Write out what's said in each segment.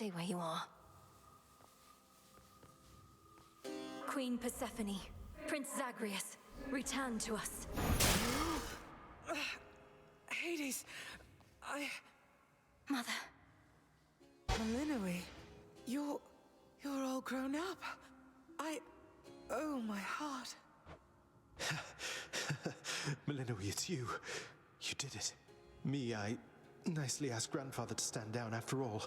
stay where you are. Queen Persephone, Prince Zagreus, return to us. Hades, Mother, Melinoe, you're all grown up. Oh, my heart. Melinoe, it's you. You did it. Me, I nicely asked Grandfather to stand down after all,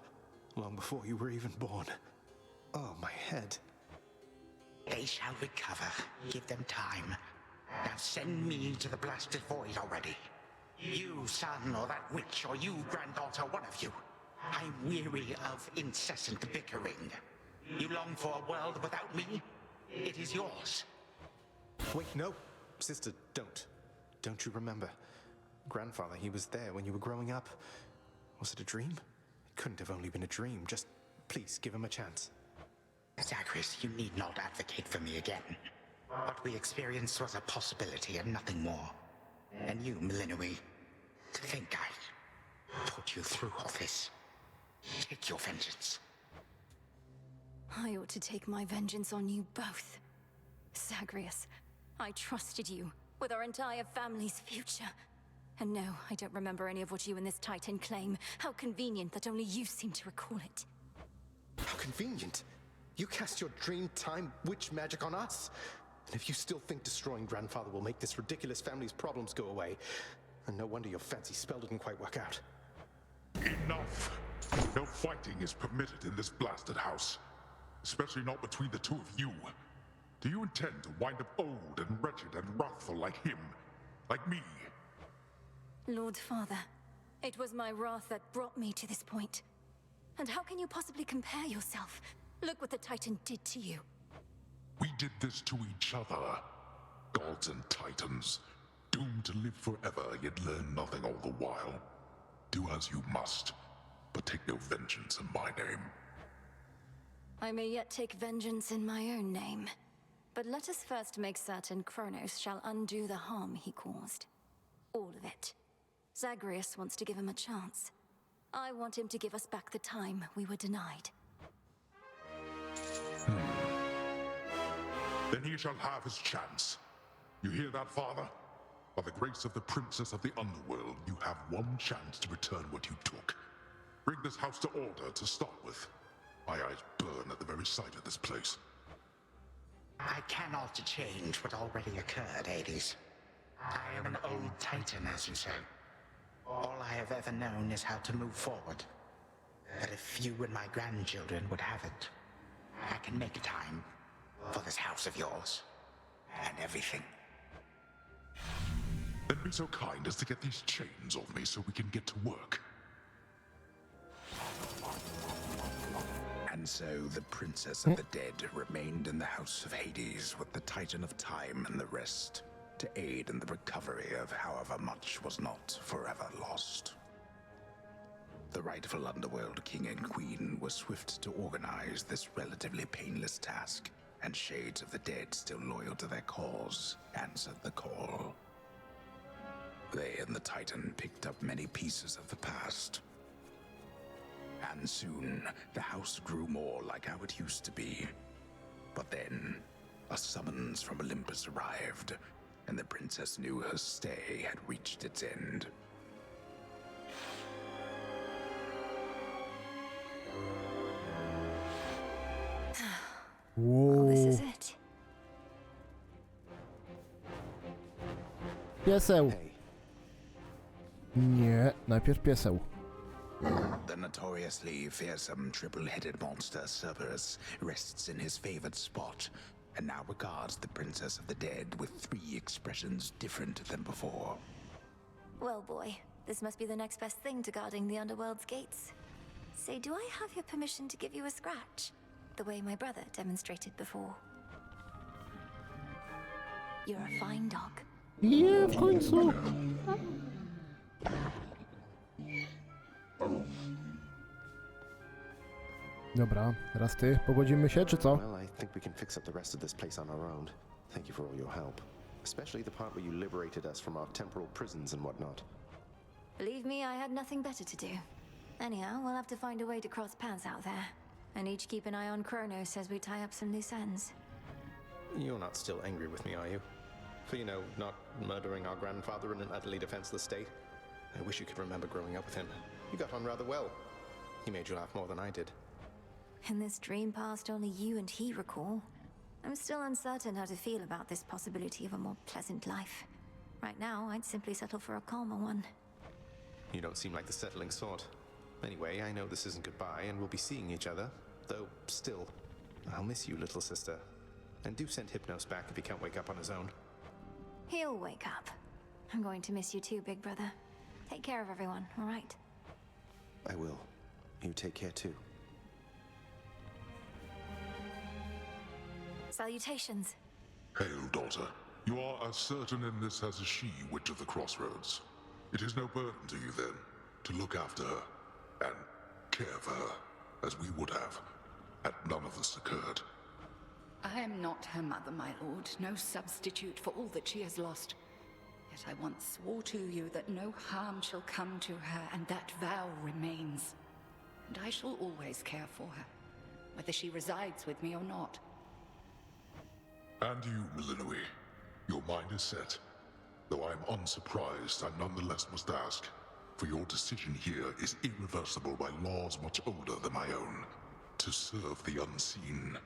long before you were even born. Oh, my head. They shall recover. Give them time. Now send me to the blasted void already. You, son, or that witch, or you, granddaughter, one of you. I'm weary of incessant bickering. You long for a world without me? It is yours. Wait, no. Sister, don't. Don't you remember? Grandfather, he was there when you were growing up. Was it a dream? It couldn't have only been a dream. Just please give him a chance. Zagreus, you need not advocate for me again. What we experienced was a possibility and nothing more. And you, Melinoe, to think I put you through all this. Take your vengeance. I ought to take my vengeance on you both. Zagreus, I trusted you with our entire family's future. And no, I don't remember any of what you and this Titan claim. How convenient that only you seem to recall it. How convenient. You cast your dream time witch magic on us. And if you still think destroying Grandfather will make this ridiculous family's problems go away, then no wonder your fancy spell didn't quite work out. Enough! No fighting is permitted in this blasted house. Especially not between the two of you. Do you intend to wind up old and wretched and wrathful like him? Like me? Lord Father, it was my wrath that brought me to this point. And how can you possibly compare yourself? Look what the Titan did to you. We did this to each other. Gods and titans, doomed to live forever, yet learn nothing all the while. Do as you must, but take no vengeance in my name. I may yet take vengeance in my own name. But let us first make certain Cronos shall undo the harm he caused. All of it. Zagreus wants to give him a chance. I want him to give us back the time we were denied. Then he shall have his chance. You hear that, Father? By the grace of the Princess of the Underworld, you have one chance to return what you took. Bring this house to order to start with. My eyes burn at the very sight of this place. I cannot change what already occurred, Hades. I am an old Titan, as you say. All I have ever known is how to move forward. But if you and my grandchildren would have it, I can make time for this house of yours and everything. Then be so kind as to get these chains off me so we can get to work. And so the Princess of the Dead remained in the House of Hades with the Titan of Time and the rest, to aid in the recovery of however much was not forever lost. The rightful Underworld King and Queen were swift to organize this relatively painless task, and shades of the dead still loyal to their cause answered the call. They and the Titan picked up many pieces of the past. And soon, the house grew more like how it used to be. But then, a summons from Olympus arrived, and the princess knew her stay had reached its end. Oh, this is it. Pieseł. Hey, Nie, najpierw pieseł. The notoriously fearsome triple-headed monster Cerberus rests in his favored spot, and now regards the Princess of the Dead with 3 expressions different than before. Well, boy, this must be the next best thing to guarding the Underworld's gates. Say, do I have your permission to give you a scratch? The way my brother demonstrated before. You're a fine dog. Nie, w końcu. Dobra, teraz ty, pogodzimy się, czy co? well, I think we can fix up the rest of this place on our own. Thank you for all your help. Especially the part where you liberated us from our temporal prisons and whatnot. Believe me, I had nothing better to do. Anyhow, we'll have to find a way to cross paths out there. And each keep an eye on Cronos as we tie up some loose ends. You're not still angry with me, are you? For, not murdering our grandfather in an utterly defenseless state? I wish you could remember growing up with him. You got on rather well. He made you laugh more than I did. In this dream past only you and he recall, I'm still uncertain how to feel about this possibility of a more pleasant life. Right now, I'd simply settle for a calmer one. You don't seem like the settling sort. Anyway, I know this isn't goodbye, and we'll be seeing each other. Though, still, I'll miss you, little sister. And do send Hypnos back if he can't wake up on his own. He'll wake up. I'm going to miss you too, big brother. Take care of everyone, all right? I will. You take care too. Salutations. Hail, daughter. You are as certain in this as is she, Witch of the Crossroads. It is no burden to you, then, to look after her and care for her, as we would have, had none of this occurred. I am not her mother, my lord, no substitute for all that she has lost. Yet I once swore to you that no harm shall come to her, and that vow remains. And I shall always care for her, whether she resides with me or not. And you, Milinoe, your mind is set. Though I am unsurprised, I nonetheless must ask, for your decision here is irreversible by laws much older than my own. To serve the unseen.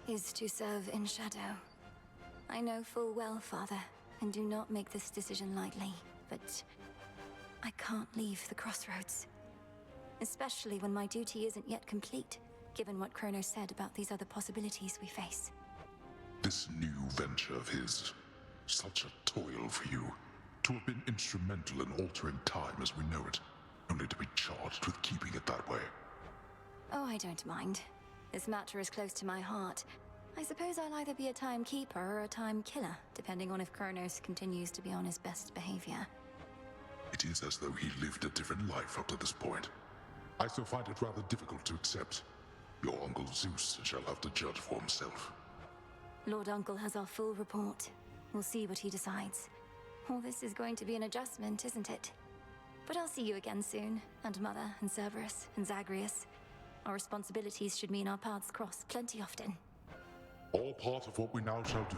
Is to serve in shadow. I know full well, Father, and do not make this decision lightly, but I can't leave the crossroads. Especially when my duty isn't yet complete, given what Cronos said about these other possibilities we face. This new venture of his, such a toil for you, to have been instrumental in altering time as we know it, only to be charged with keeping it that way. Oh, I don't mind. This matter is close to my heart. I suppose I'll either be a timekeeper or a time killer, depending on if Cronos continues to be on his best behavior. It is as though he lived a different life up to this point. I still find it rather difficult to accept. Your Uncle Zeus shall have to judge for himself. Lord Uncle has our full report. We'll see what he decides. All this is going to be an adjustment, isn't it? But I'll see you again soon, and Mother, and Cerberus, and Zagreus. Our responsibilities should mean our paths cross plenty often. All part of what we now shall do.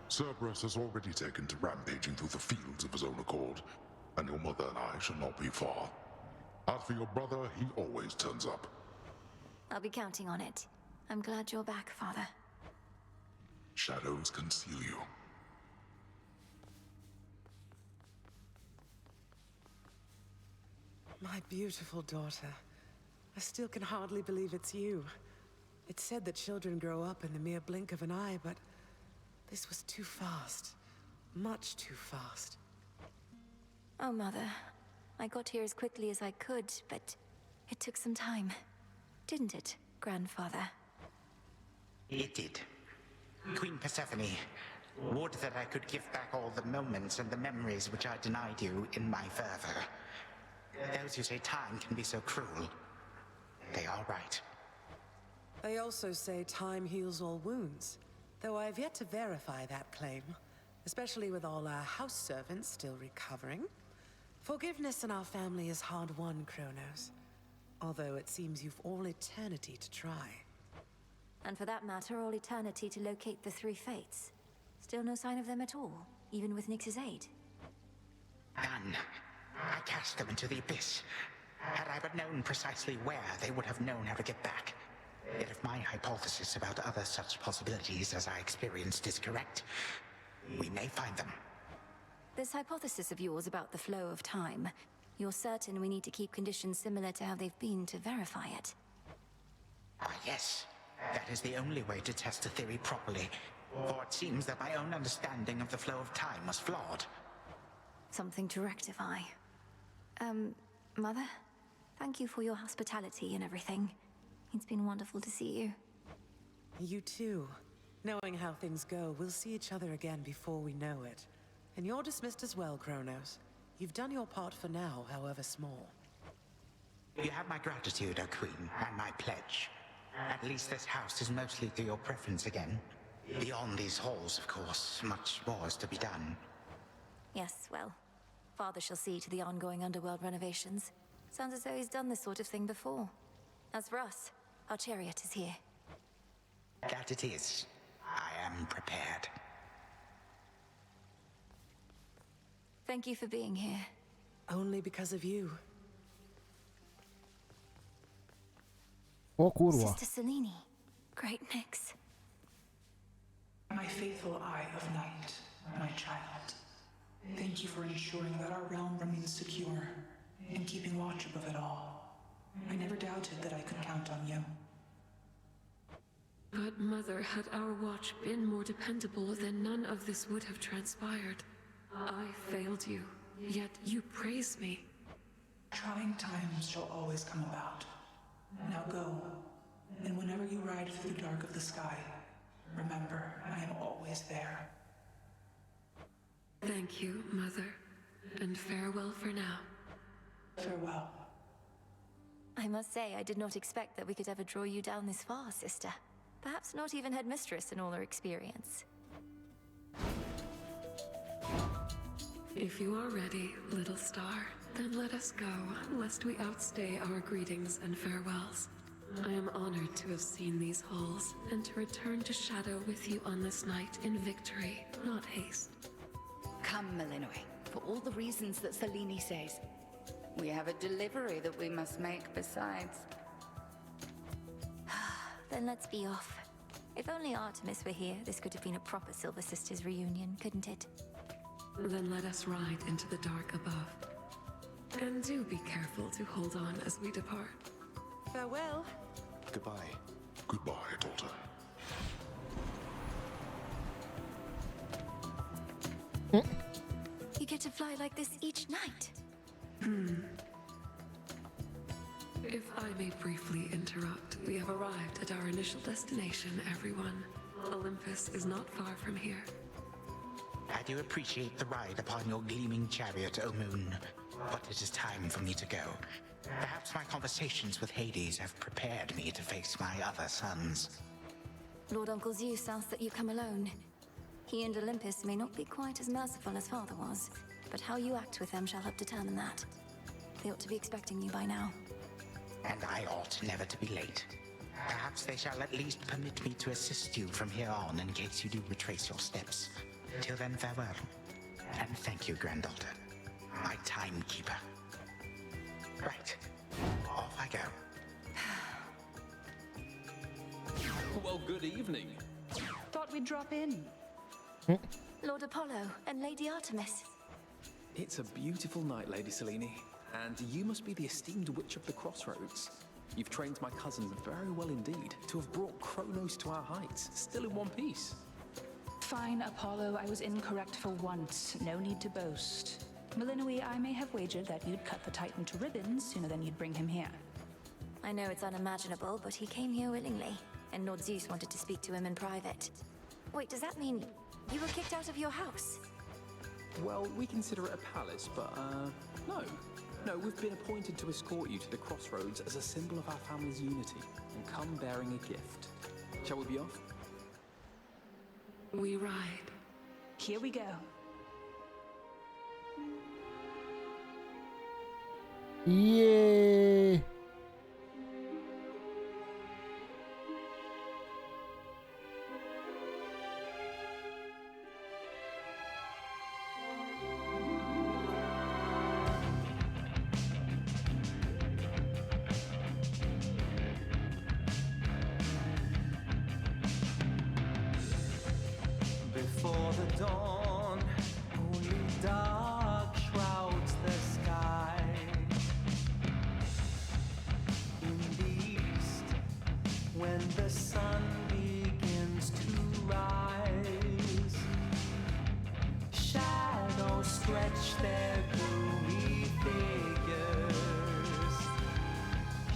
Cerberus has already taken to rampaging through the fields of his own accord, and your mother and I shall not be far. As for your brother, he always turns up. I'll be counting on it. I'm glad you're back, Father. Shadows conceal you. My beautiful daughter. I still can hardly believe it's you. It's said that children grow up in the mere blink of an eye, but this was too fast. Much too fast. Oh, Mother. I got here as quickly as I could, but it took some time. Didn't it, Grandfather? It did. Queen Persephone, would that I could give back all the moments and the memories which I denied you in my fervor. Those who say time can be so cruel, they are right. They also say time heals all wounds, though I've yet to verify that claim, especially with all our house servants still recovering. Forgiveness in our family is hard-won, Cronos, although it seems you've all eternity to try. And for that matter, all eternity to locate the three fates. Still no sign of them at all, even with Nyx's aid. None. I cast them into the abyss. Had I but known precisely where, they would have known how to get back. Yet if my hypothesis about other such possibilities as I experienced is correct, we may find them. This hypothesis of yours about the flow of time, you're certain we need to keep conditions similar to how they've been to verify it? Ah, yes. That is the only way to test the theory properly. For it seems that my own understanding of the flow of time was flawed. Something to rectify. Mother? Thank you for your hospitality and everything. It's been wonderful to see you. You too. Knowing how things go, we'll see each other again before we know it. And you're dismissed as well, Cronos. You've done your part for now, however small. You have my gratitude, O Queen, and my pledge. At least this house is mostly to your preference again. Beyond these halls, of course, much more is to be done. Yes, well, Father shall see to the ongoing underworld renovations. Sounds as though he's done this sort of thing before. As for us, our chariot is here. That it is. I am prepared. Thank you for being here. Only because of you. O kurwa. Sister Selene. Great mix. My faithful eye of night, my child. Thank you for ensuring that our realm remains secure and keeping watch above it all. I never doubted that I could count on you. But, Mother, had our watch been more dependable, then none of this would have transpired. I failed you, yet you praise me. Trying times shall always come about. Now go, and whenever you ride through the dark of the sky, remember, I am always there. Thank you, Mother, and farewell for now. Farewell. I must say, I did not expect that we could ever draw you down this far, sister. Perhaps not even headmistress in all her experience. If you are ready, little star, then let us go, lest we outstay our greetings and farewells. I am honored to have seen these halls, and to return to Shadow with you on this night in victory, not haste. Come, Malinois, for all the reasons that Selene says. We have a delivery that we must make besides. Then let's be off. If only Artemis were here, this could have been a proper Silver Sisters reunion, couldn't it? Then let us ride into the dark above. And do be careful to hold on as we depart. Farewell. Goodbye. Goodbye, daughter. You get to fly like this each night. If I may briefly interrupt, we have arrived at our initial destination, everyone. Olympus is not far from here. I do appreciate the ride upon your gleaming chariot, O Moon, but it is time for me to go. Perhaps my conversations with Hades have prepared me to face my other sons. Lord Uncle Zeus asks that you come alone. He and Olympus may not be quite as merciful as father was, but how you act with them shall help determine that. They ought to be expecting you by now. And I ought never to be late. Perhaps they shall at least permit me to assist you from here on in case you do retrace your steps. Till then, farewell. And thank you, granddaughter. My timekeeper. Right. Off I go. Well, good evening. Thought we'd drop in. Lord Apollo and Lady Artemis. It's a beautiful night, Lady Selene. And you must be the esteemed witch of the crossroads. You've trained my cousin very well indeed to have brought Cronos to our heights, still in one piece. Fine, Apollo, I was incorrect for once. No need to boast. Malinois, I may have wagered that you'd cut the Titan to ribbons sooner than you'd bring him here. I know it's unimaginable, but he came here willingly, and Lord Zeus wanted to speak to him in private. Wait, does that mean you were kicked out of your house? Well, we consider it a palace, but, no. No, we've been appointed to escort you to the crossroads as a symbol of our family's unity, and come bearing a gift. Shall we be off? We ride. Here we go. Yeah. Before the dawn, only dark shrouds the sky. In the east, when the sun begins to rise, shadows stretch their gloomy figures,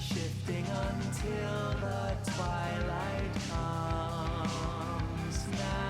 shifting until the twilight comes now.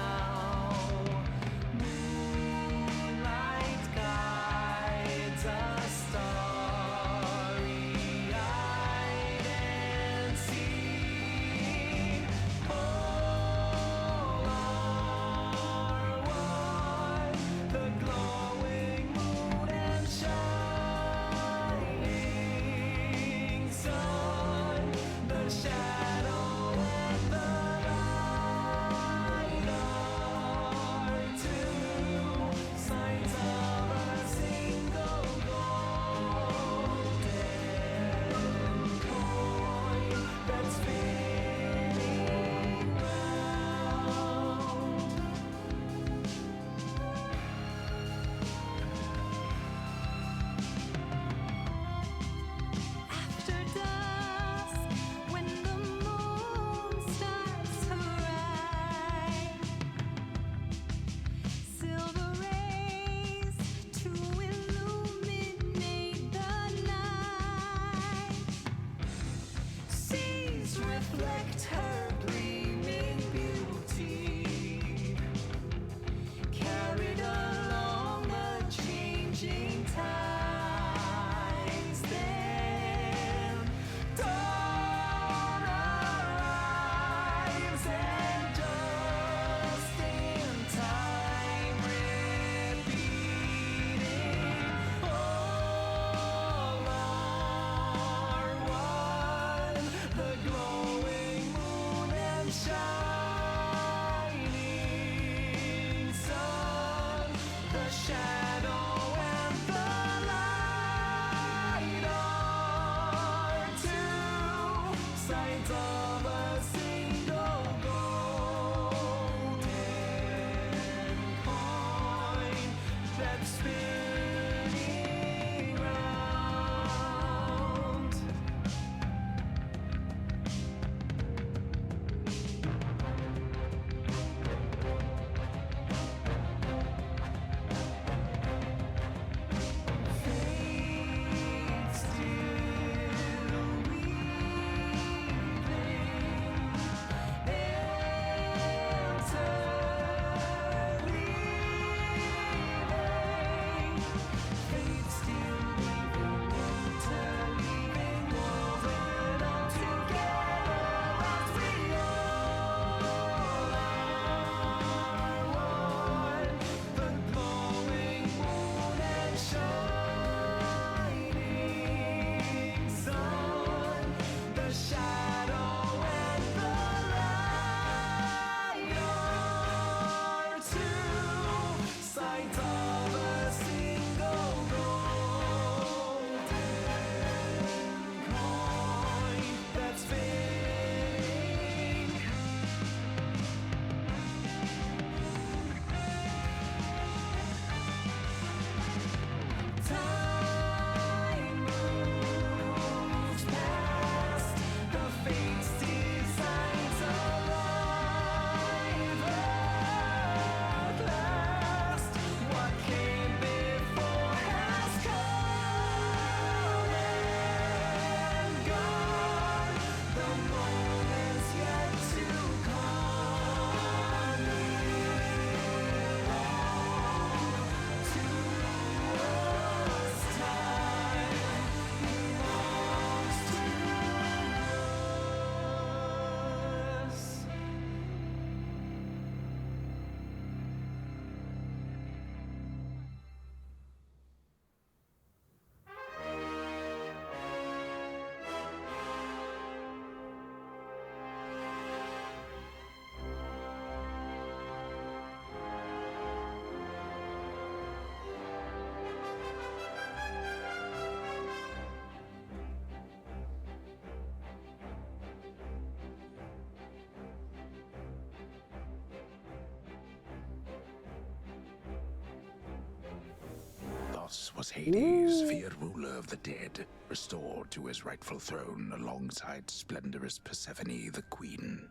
Thus was Hades, feared ruler of the dead, restored to his rightful throne alongside splendorous Persephone, the queen.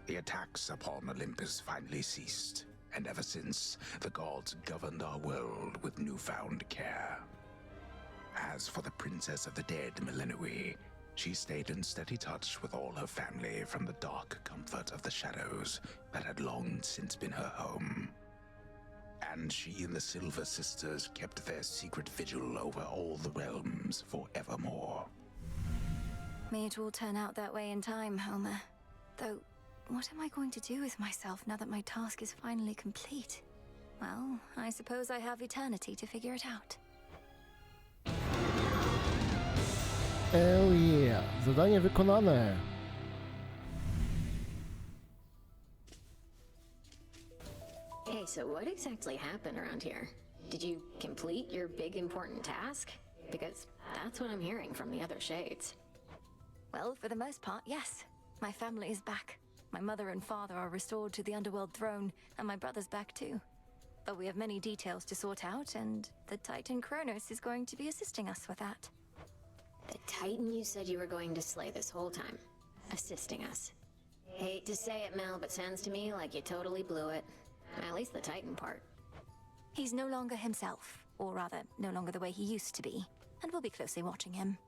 The attacks upon Olympus finally ceased, and ever since, the gods governed our world with newfound care. As for the princess of the dead, Melinoe, she stayed in steady touch with all her family from the dark comfort of the shadows that had long since been her home. And she and the Silver Sisters kept their secret vigil over all the realms forevermore. May it all turn out that way in time, Homer. Though, what am I going to do with myself now that my task is finally complete? Well, I suppose I have eternity to figure it out. Oh yeah, zadanie wykonane. Hey, so what exactly happened around here? Did you complete your big important task? Because that's what I'm hearing from the other shades. Well, for the most part, yes. My family is back. My mother and father are restored to the underworld throne, and my brother's back too. But we have many details to sort out, and the Titan Cronos is going to be assisting us with that. The Titan you said you were going to slay this whole time. Assisting us. Hate to say it, Mel, but sounds to me like you totally blew it. At least the Titan part. He's no longer himself, or rather, no longer the way he used to be, and we'll be closely watching him.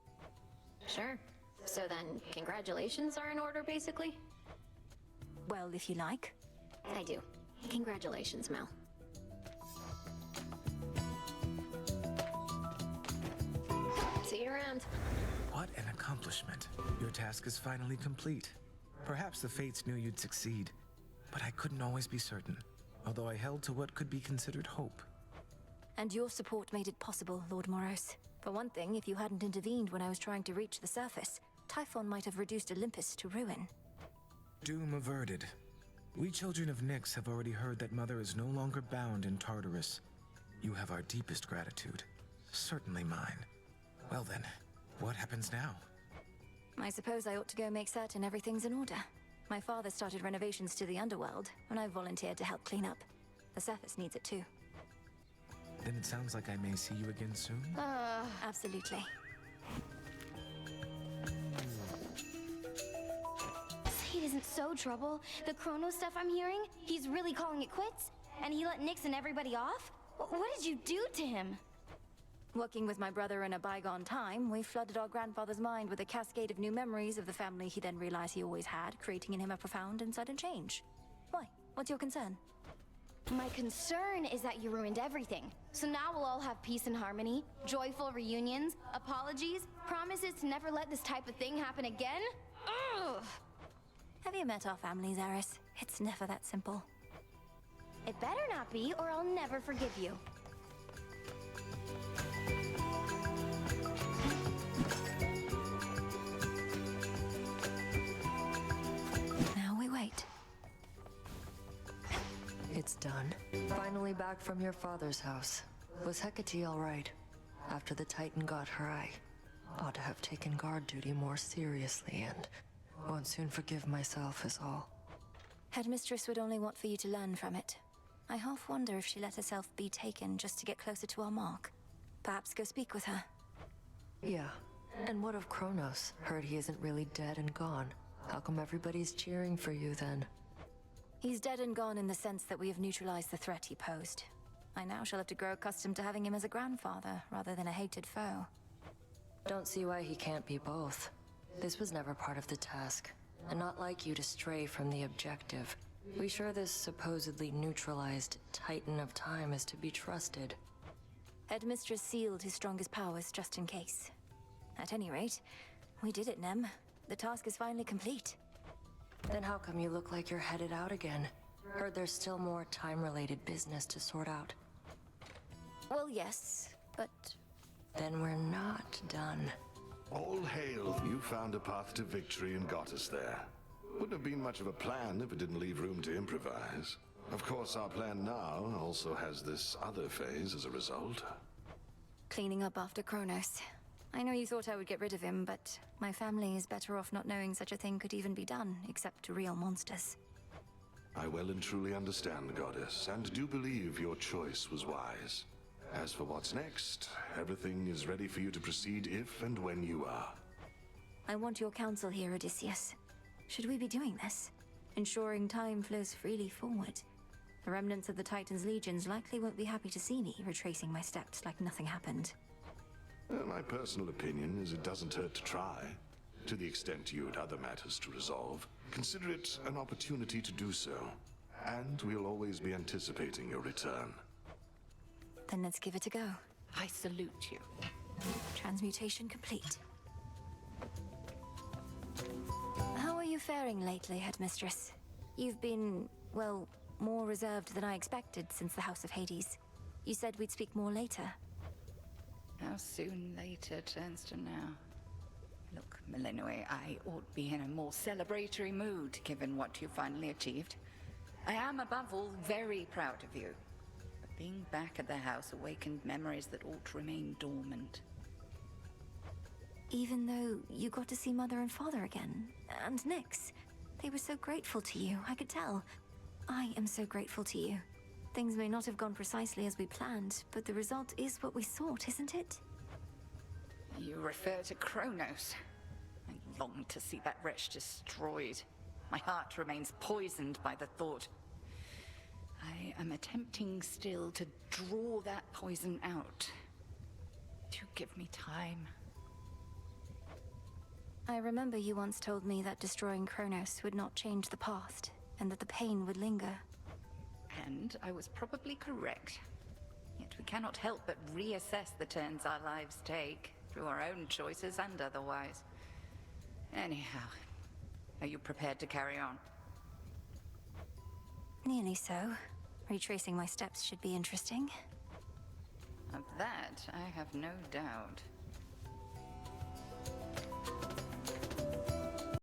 Sure. So then, congratulations are in order, basically? Well, if you like. I do. Congratulations, Mel. See you around. What an accomplishment. Your task is finally complete. Perhaps the fates knew you'd succeed, but I couldn't always be certain, although I held to what could be considered hope. And your support made it possible, Lord Moros. For one thing, if you hadn't intervened when I was trying to reach the surface, Typhon might have reduced Olympus to ruin. Doom averted. We children of Nyx have already heard that Mother is no longer bound in Tartarus. You have our deepest gratitude. Certainly mine. Well then, what happens now? I suppose I ought to go make certain everything's in order. My father started renovations to the underworld, and I volunteered to help clean up. The surface needs it too. Then it sounds like I may see you again soon? Absolutely. Say it isn't so trouble. The Cronos stuff I'm hearing, he's really calling it quits? And he let Nyx and everybody off? What did you do to him? Working with my brother in a bygone time, we flooded our grandfather's mind with a cascade of new memories of the family he then realized he always had, creating in him a profound and sudden change. Why? What's your concern? My concern is that you ruined everything. So now we'll all have peace and harmony, joyful reunions, apologies, promises to never let this type of thing happen again? Ugh! Have you met our families, Eris? It's never that simple. It better not be, or I'll never forgive you. Now we wait. It's done. Finally back from your father's house. Was Hecate all right? After the Titan got her, I ought to have taken guard duty more seriously and won't soon forgive myself is all. Headmistress would only want for you to learn from it. I half wonder if she let herself be taken just to get closer to our mark. Perhaps go speak with her. Yeah. And what of Cronos? Heard he isn't really dead and gone. How come everybody's cheering for you then? He's dead and gone in the sense that we have neutralized the threat he posed. I now shall have to grow accustomed to having him as a grandfather rather than a hated foe. Don't see why he can't be both. This was never part of the task, and not like you to stray from the objective. We sure this supposedly neutralized Titan of Time is to be trusted? Headmistress sealed his strongest powers just in case. At any rate, we did it, Nem. The task is finally complete. Then how come you look like you're headed out again? Heard there's still more time-related business to sort out. Well, yes, but... Then we're not done. All hail. You found a path to victory and got us there. Wouldn't have been much of a plan if it didn't leave room to improvise. Of course, our plan now also has this other phase as a result. Cleaning up after Cronos. I know you thought I would get rid of him, but my family is better off not knowing such a thing could even be done, except to real monsters. I well and truly understand, Goddess, and do believe your choice was wise. As for what's next, everything is ready for you to proceed if and when you are. I want your counsel here, Odysseus. Should we be doing this? Ensuring time flows freely forward. The remnants of the Titan's legions likely won't be happy to see me retracing my steps like nothing happened. My personal opinion is it doesn't hurt to try. To the extent you had other matters to resolve, consider it an opportunity to do so. And we'll always be anticipating your return. Then let's give it a go. I salute you. Transmutation complete. How are you faring lately, Headmistress? You've been, well, more reserved than I expected since the House of Hades. You said we'd speak more later. How soon later turns to now. Look, Melinoi, I ought be in a more celebratory mood, given what you finally achieved. I am, above all, very proud of you. But being back at the house awakened memories that ought to remain dormant. even though you got to see Mother and Father again, and Nyx. They were so grateful to you, I could tell. I am so grateful to you. Things may not have gone precisely as we planned, but the result is what we sought, isn't it? You refer to Cronos. I long to see that wretch destroyed. My heart remains poisoned by the thought. I am attempting still to draw that poison out. Do give me time. I remember you once told me that destroying Cronos would not change the past, and that the pain would linger. And I was probably correct. Yet we cannot help but reassess the turns our lives take, through our own choices and otherwise. Anyhow, are you prepared to carry on? Nearly so. Retracing my steps should be interesting. Of that, I have no doubt.